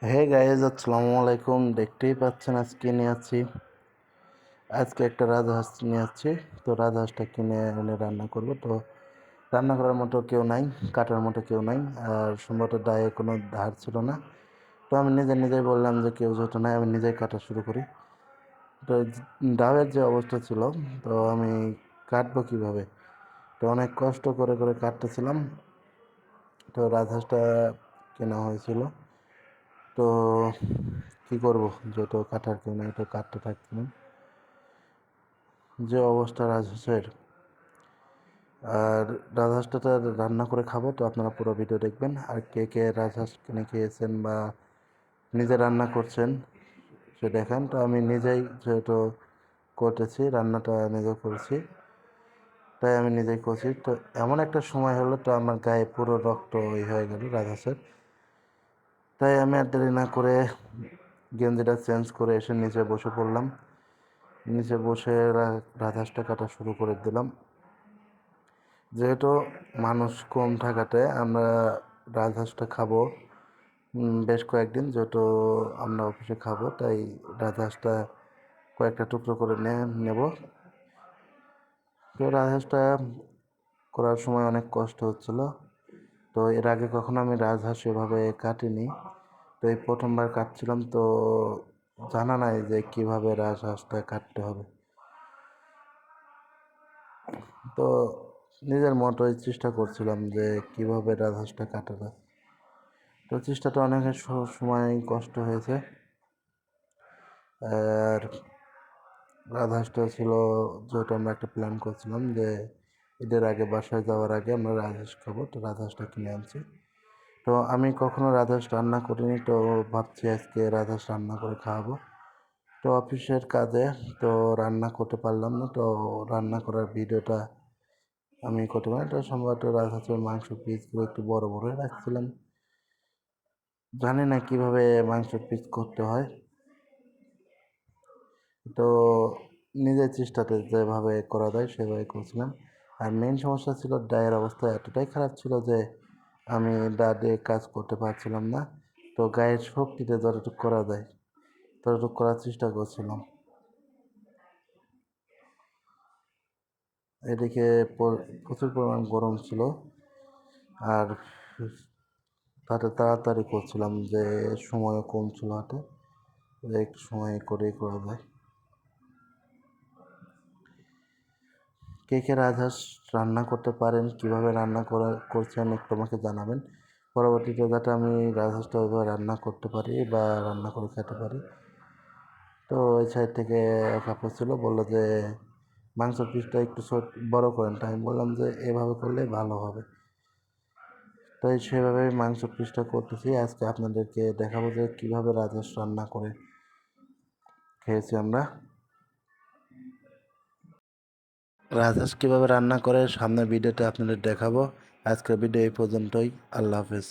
Hey guys, আসসালামু আলাইকুম। দেখতেই পাচ্ছেন আজকে নিয়ে আছি, আজকে একটা রাজহাঁস নিয়ে আসছি। তো রাজহাঁসটা কিনে এনে রান্না করব। তো রান্না করার মতো কেউ নাই, কাটার মতো কেউ নাই, আর সম্ভবত দায়ে কোনো ধার ছিল না। তো আমি নিজেই বললাম যে কেউ যেহেতু নাই, আমি নিজেই কাটা শুরু করি। তো ডাবের যে অবস্থা ছিল, তো আমি কাটবো কীভাবে, তো অনেক কষ্ট করে করে কাটতেছিলাম। তো রাজহাঁসটা কেনা হয়েছিল, তো কি করব, যেহেতু কাটার কেউ নেই, তো কাটতে থাকছিলাম। যে অবস্থা রাজহাঁসের, আর রাজহাঁসটা রান্না করে খাবো, তো আপনারা পুরো ভিডিও দেখবেন। আর কে কে রাজহাঁস কিনে খেয়েছেন বা নিজে রান্না করছেন সে দেখান। তো আমি নিজেই যেহেতু করতেছি, রান্নাটা নিজে করেছি, তাই আমি নিজেই করছি। তো এমন একটা সময় হলো, তো আমার গায়ে পুরো রক্ত হয়ে গেল রাজহাঁসের। তাই আমি আর দেরি না করে গেঞ্জিটা চেঞ্জ করে এসে নিচে বসে পড়লাম। নিচে বসে রাজহাঁসটা কাটা শুরু করে দিলাম। যেহেতু মানুষ কম থাকাতে আমরা রাজহাঁসটা খাবো বেশ কয়েকদিন, যেহেতু আমরা অফিসে খাবো, তাই রাজহাঁসটা কয়েকটা টুকরো করে নেব। তো রাজহাঁসটা করার সময় অনেক কষ্ট হচ্ছিল। তো এর আগে কখনো আমি রাজহাঁস এভাবে কাটিনি, তো এই প্রথমবার কাটছিলাম। তো জানা নাই যে কিভাবে রাজহাঁসটা কাটতে হবে। তো নিজের মতোই চেষ্টা করছিলাম যে কিভাবে রাজহাঁসটা কাটা যায়। তো চেষ্টাটা অনেক সময় কষ্ট হয়েছে। আর রাজহাঁসটা ছিল, যেহেতু আমরা একটা প্ল্যান করছিলাম যে ঈদের আগে বাসায় যাওয়ার আগে আমরা রাজহাঁস খাবো, তো রাজহাঁসটা কিনে আনছি। তো আমি কখনো রাজহাঁস রান্না করিনি, তো ভাবছি আজকে রাজহাঁস রান্না করে খাওয়াবো। তো অফিসের কাজে তো রান্না করতে পারলাম না, তো রান্না করার ভিডিওটা আমি করতে পারি। তো সম্ভবত রাজহাঁসের মাংস পিসগুলো একটু বড় বড় রাখছিলাম, জানি না কিভাবে মাংসের পিস করতে হয়। তো নিজের চেষ্টাতে যেভাবে করা যায় সেভাবে করছিলাম। আর মেন সমস্যা ছিল, ডায়ের অবস্থা এতটাই খারাপ ছিল যে আমি দা দিয়ে কাজ করতে পারছিলাম না। তো গায়ের শক্তিতে যতটুকু করা যায় ততটুকু করার চেষ্টা করছিলাম। এদিকে প্রচুর পরিমাণ গরম ছিল, আর তাতে তাড়াতাড়ি করছিলাম যে সময়ও কম ছিল হাতে, একটু সময় করেই করা যায়। কে কে রাজহাঁস রান্না করতে পারেন, কিভাবে রান্না করছেন একটু আমাকে জানাবেন। পরবর্তীতে যাতে আমি রাজহাঁসটা ওইভাবে রান্না করতে পারি বা রান্না করে খেতে পারি। তো ওই সাইড থেকে এক আপু ছিল, বললো যে মাংসের পিসটা একটু বড় করেন। তাই আমি বললাম যে এভাবে করলে ভালো হবে। তাই সেভাবে মাংসের পিসটা করতেছি। আজকে আপনাদেরকে দেখাবো যে কীভাবে রাজহাঁস রান্না করে খেয়েছি আমরা। রাজহাঁস কীভাবে রান্না করে সামনের ভিডিওতে আপনাদের দেখাবো। আজকের ভিডিও এই পর্যন্তই। আল্লাহ হাফেজ।